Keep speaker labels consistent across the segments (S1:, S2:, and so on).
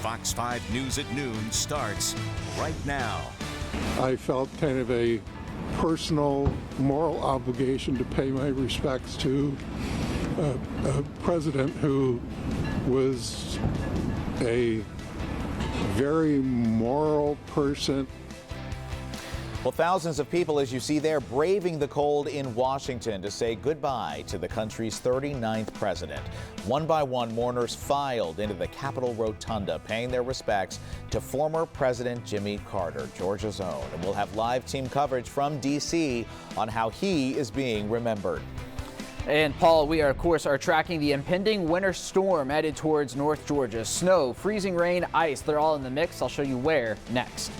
S1: Fox 5 News at Noon starts right now.
S2: I felt kind of a personal, moral obligation to pay my respects to a president who was a very moral person.
S3: Well, thousands of people, as you see there, braving the cold in Washington to say goodbye to the country's 39th president. One by one, mourners filed into the Capitol Rotunda, paying their respects to former President Jimmy Carter, Georgia's own. And we'll have live team coverage from D.C. on how he is being remembered.
S4: And Paul, we of course are tracking the impending winter storm headed towards North Georgia. Snow, freezing rain, ice, they're all in the mix. I'll show you where next.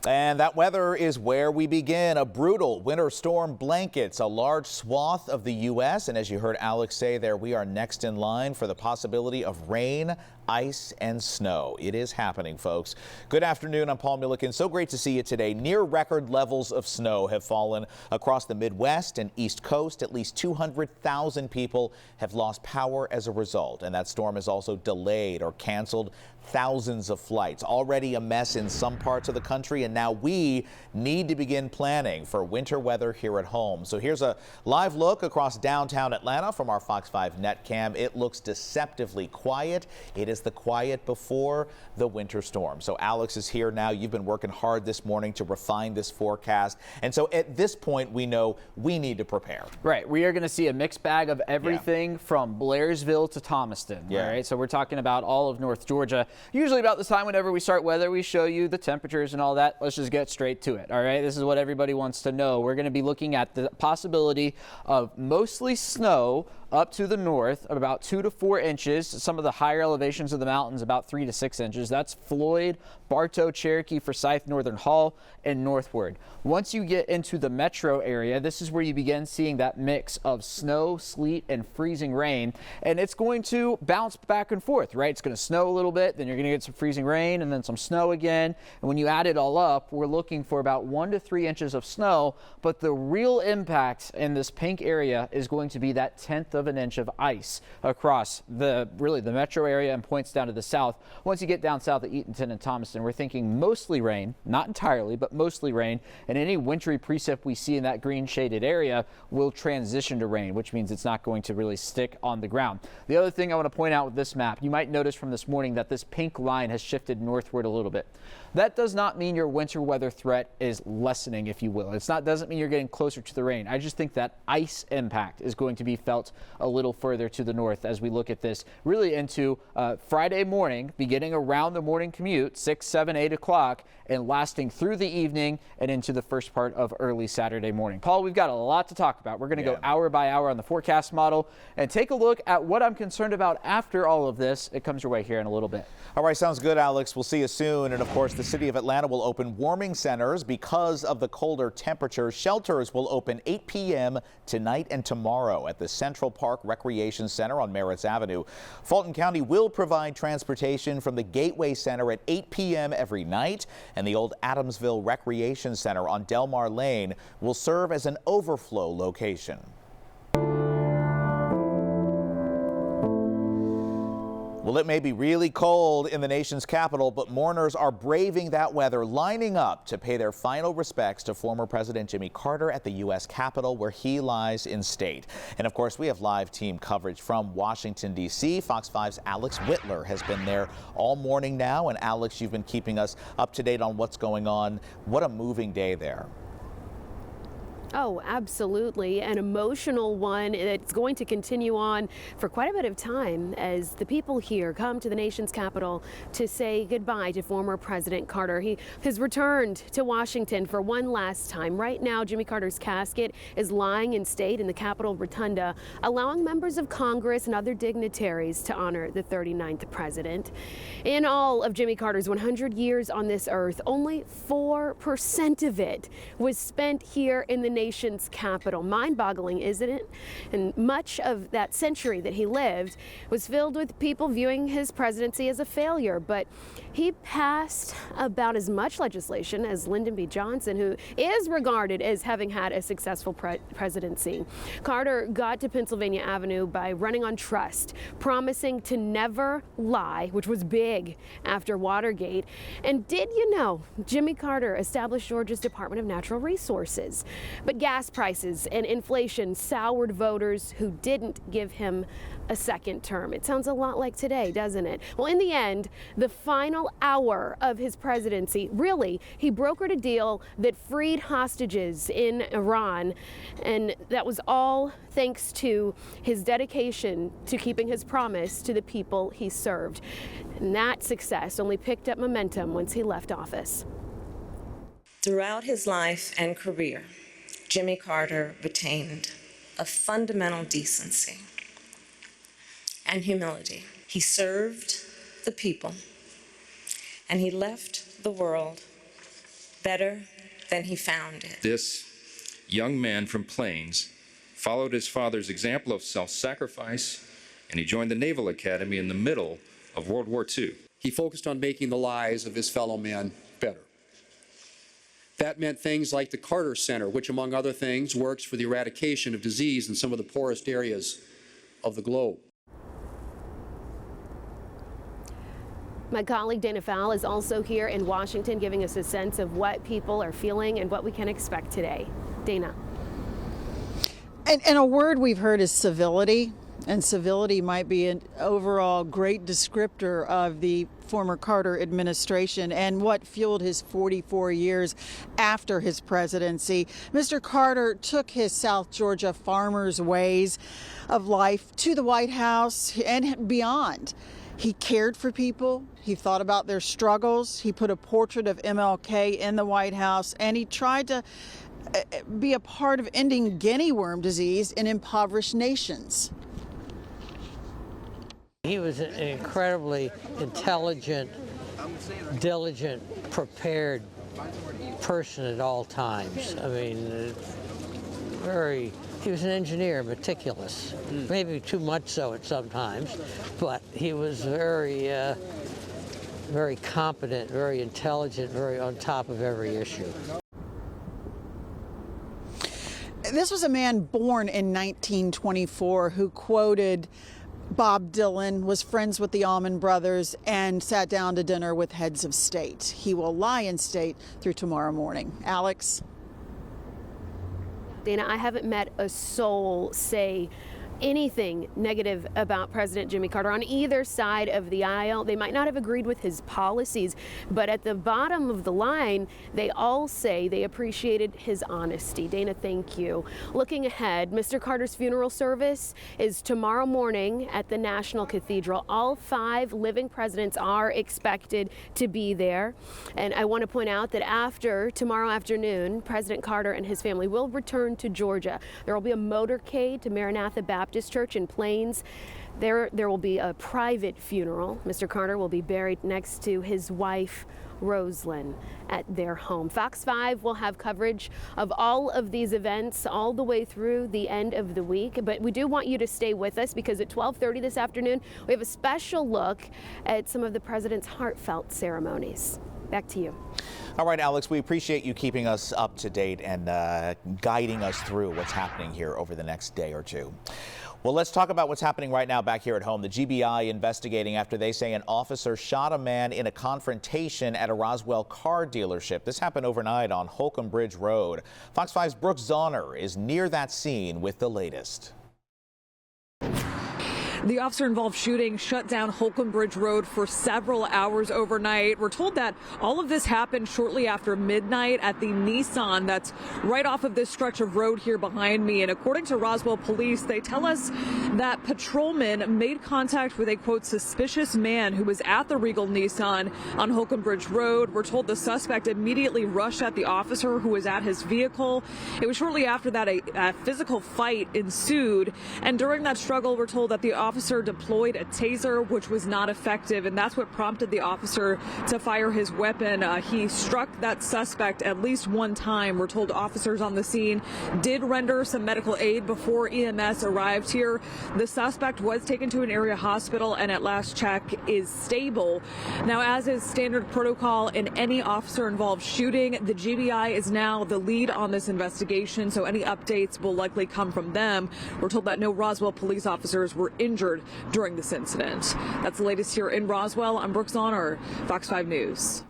S3: And that weather is where we begin. A brutal winter storm blankets a large swath of the U.S. And as you heard Alex say there, we are next in line for the possibility of rain, ice and snow. It is happening, folks. Good afternoon. I'm Paul Milliken. So great to see you today. Near record levels of snow have fallen across the Midwest and East Coast. At least 200,000 people have lost power as a result. And that storm has also delayed or canceled thousands of flights. Already a mess in some parts of the country, and now we need to begin planning for winter weather here at home. So here's a live look across downtown Atlanta from our Fox 5 net cam. It looks deceptively quiet. It is the quiet before the winter storm. So Alex is here now. You've been working hard this morning to refine this forecast. And so at this point, we know we need to prepare.
S4: Right. We are going to see a mixed bag of everything from Blairsville to Thomaston.
S3: Yeah.
S4: All right. So we're talking about all of North Georgia. Usually about this time, whenever we start weather, we show you the temperatures and all that. Let's just get straight to it. All right. This is what everybody wants to know. We're going to be looking at the possibility of mostly snow up to the north of about 2 to 4 inches. Some of the higher elevations of the mountains about 3 to 6 inches. That's Floyd, Bartow, Cherokee, Forsyth, Northern Hall, and northward. Once you get into the metro area, this is where you begin seeing that mix of snow, sleet, and freezing rain. And it's going to bounce back and forth, right? It's going to snow a little bit, then you're going to get some freezing rain, and then some snow again. And when you add it all up, we're looking for about 1 to 3 inches of snow. But the real impact in this pink area is going to be that 1/10 of an inch of ice across the metro area and points down to the south. Once you get down south of Eatonton and Thomaston, we're thinking mostly rain, not entirely, but mostly rain. And any wintry precip we see in that green shaded area will transition to rain, which means it's not going to really stick on the ground. The other thing I want to point out with this map, you might notice from this morning that this pink line has shifted northward a little bit. That does not mean your winter weather threat is lessening, if you will. Doesn't mean you're getting closer to the rain. I just think that ice impact is going to be felt a little further to the north as we look at this really into Friday morning, beginning around the morning commute, 6, 7, 8 o'clock, and lasting through the evening and into the first part of early Saturday morning. Paul, we've got a lot to talk about. We're going to go hour by hour on the forecast model and take a look at what I'm concerned about after all of this. It comes your way here in a little bit.
S3: All right, sounds good, Alex. We'll see you soon. And of course, the city of Atlanta will open warming centers because of the colder temperatures. Shelters will open 8 p.m. tonight and tomorrow at the Central Park Recreation Center on Merritt's Avenue. Fulton County will provide transportation from the Gateway Center at 8 p.m. every night, and the old Adamsville Recreation Center on Delmar Lane will serve as an overflow location. Well, it may be really cold in the nation's capital, but mourners are braving that weather, lining up to pay their final respects to former President Jimmy Carter at the U.S. Capitol, where he lies in state. And of course, we have live team coverage from Washington, D.C. Fox 5's Alex Whitler has been there all morning now. And Alex, you've been keeping us up to date on what's going on. What a moving day there.
S5: Oh, absolutely. An emotional one. It's going to continue on for quite a bit of time as the people here come to the nation's capital to say goodbye to former President Carter. He has returned to Washington for one last time. Right now, Jimmy Carter's casket is lying in state in the Capitol Rotunda, allowing members of Congress and other dignitaries to honor the 39th president. In all of Jimmy Carter's 100 years on this earth, only 4% of it was spent here in the nation's capital. Mind-boggling, isn't it? And much of that century that he lived was filled with people viewing his presidency as a failure. But he passed about as much legislation as Lyndon B. Johnson, who is regarded as having had a successful presidency. Carter got to Pennsylvania Avenue by running on trust, promising to never lie, which was big after Watergate. And did you know Jimmy Carter established Georgia's Department of Natural Resources? But gas prices and inflation soured voters who didn't give him a second term. It sounds a lot like today, doesn't it? Well, in the end, the final hour of his presidency, really, he brokered a deal that freed hostages in Iran, and that was all thanks to his dedication to keeping his promise to the people he served. And that success only picked up momentum once he left office.
S6: Throughout his life and career, Jimmy Carter retained a fundamental decency and humility. He served the people, and he left the world better than he found it.
S7: This young man from Plains followed his father's example of self-sacrifice, and he joined the Naval Academy in the middle of World War II.
S8: He focused on making the lives of his fellow men better. That meant things like the Carter Center, which, among other things, works for the eradication of disease in some of the poorest areas of the globe.
S5: My colleague Dana Fowle is also here in Washington, giving us a sense of what people are feeling and what we can expect today. Dana.
S9: And a word we've heard is civility, and civility might be an overall great descriptor of the former Carter administration and what fueled his 44 years after his presidency. Mr. Carter took his South Georgia farmers' ways of life to the White House and beyond. He cared for people. He thought about their struggles. He put a portrait of MLK in the White House, and he tried to be a part of ending guinea worm disease in impoverished nations.
S10: He was an incredibly intelligent, diligent, prepared person at all times. I mean, he was an engineer, meticulous, maybe too much so at some times, but he was very competent, very intelligent, very on top of every issue.
S9: This was a man born in 1924 who quoted Bob Dylan, was friends with the Allman Brothers, and sat down to dinner with heads of state. He will lie in state through tomorrow morning. Alex?
S5: Dana, I haven't met a soul say anything negative about President Jimmy Carter on either side of the aisle. They might not have agreed with his policies, but at the bottom of the line, they all say they appreciated his honesty. Dana, thank you. Looking ahead, Mr. Carter's funeral service is tomorrow morning at the National Cathedral. All 5 living presidents are expected to be there. And I want to point out that after tomorrow afternoon, President Carter and his family will return to Georgia. There will be a motorcade to Maranatha Baptist Church in Plains. There will be a private funeral. Mr. Carter will be buried next to his wife, Rosalind, at their home. Fox 5 will have coverage of all of these events all the way through the end of the week, but we do want you to stay with us because at 12:30 this afternoon, we have a special look at some of the president's heartfelt ceremonies. Back to you.
S3: All right, Alex, we appreciate you keeping us up to date and guiding us through what's happening here over the next day or two. Well, let's talk about what's happening right now back here at home. The GBI investigating after they say an officer shot a man in a confrontation at a Roswell car dealership. This happened overnight on Holcomb Bridge Road. Fox 5's Brooks Zahner is near that scene with the latest.
S11: The officer-involved shooting shut down Holcomb Bridge Road for several hours overnight. We're told that all of this happened shortly after midnight at the Nissan that's right off of this stretch of road here behind me. And according to Roswell police, they tell us that patrolmen made contact with a, quote, suspicious man who was at the Regal Nissan on Holcomb Bridge Road. We're told the suspect immediately rushed at the officer who was at his vehicle. It was shortly after that a physical fight ensued. And during that struggle, we're told that the officer deployed a taser, which was not effective, and that's what prompted the officer to fire his weapon. He struck that suspect at least one time. We're told officers on the scene did render some medical aid before EMS arrived here. The suspect was taken to an area hospital and at last check is stable. Now, as is standard protocol in any officer-involved shooting, the GBI is now the lead on this investigation, so any updates will likely come from them. We're told that no Roswell police officers were injured during this incident. That's the latest here in Roswell. I'm Brooks Honor, Fox 5 News.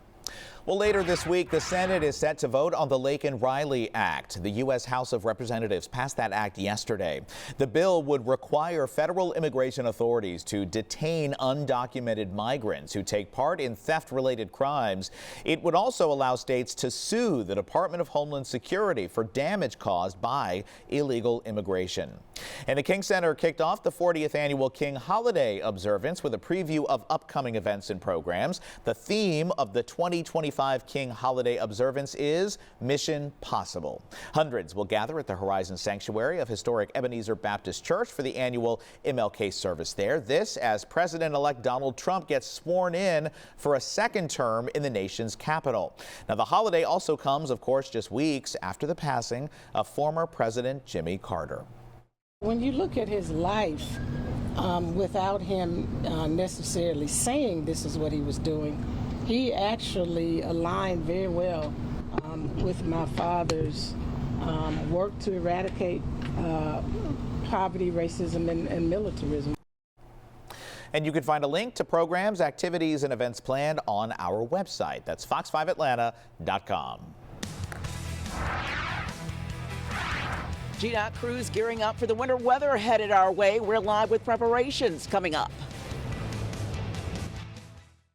S3: Well, later this week, the Senate is set to vote on the Laken-Riley Act. The U.S. House of Representatives passed that act yesterday. The bill would require federal immigration authorities to detain undocumented migrants who take part in theft-related crimes. It would also allow states to sue the Department of Homeland Security for damage caused by illegal immigration. And the King Center kicked off the 40th annual King Holiday observance with a preview of upcoming events and programs. The theme of the 2025 King Holiday observance is Mission Possible. Hundreds will gather at the Horizon Sanctuary of historic Ebenezer Baptist Church for the annual MLK service there. This as President-elect Donald Trump gets sworn in for a second term in the nation's capital. Now, the holiday also comes, of course, just weeks after the passing of former President Jimmy Carter.
S12: When you look at his life, without him necessarily saying this is what he was doing, he actually aligned very well with my father's work to eradicate poverty, racism, and militarism.
S3: And you can find a link to programs, activities, and events planned on our website. That's fox5atlanta.com.
S13: GDOT crews gearing up for the winter weather headed our way. We're live with preparations coming up.